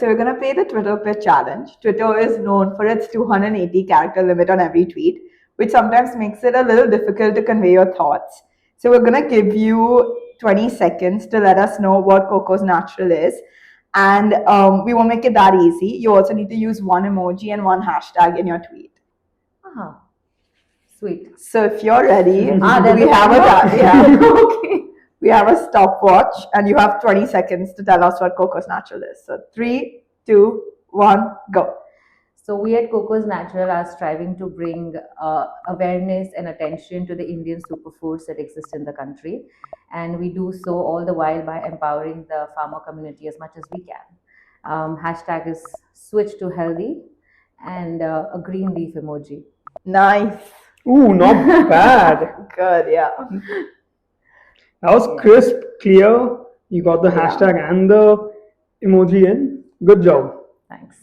So we're gonna play the Twitter Pit challenge. Twitter is known for its 280 character limit on every tweet, which sometimes makes it a little difficult to convey your thoughts. So we're gonna give you 20 seconds to let us know what Kokos Natural is. And we won't make it that easy. You also need to use one emoji and one hashtag in your tweet. Ah, sweet. So if you're ready, there's we a have timer? Okay. we have a stopwatch, and you have 20 seconds to tell us what Kokos Natural is. So 3, 2, 1, go. So we at Kokos Natural are striving to bring awareness and attention to the Indian superfoods that exist in the country, and we do so all the while by empowering the farmer community as much as we can. Hashtag is switch to healthy, and a green leaf emoji. Nice. Ooh, not bad. Good, yeah. That was crisp, clear. You got the hashtag and the emoji in. Good job. Thanks.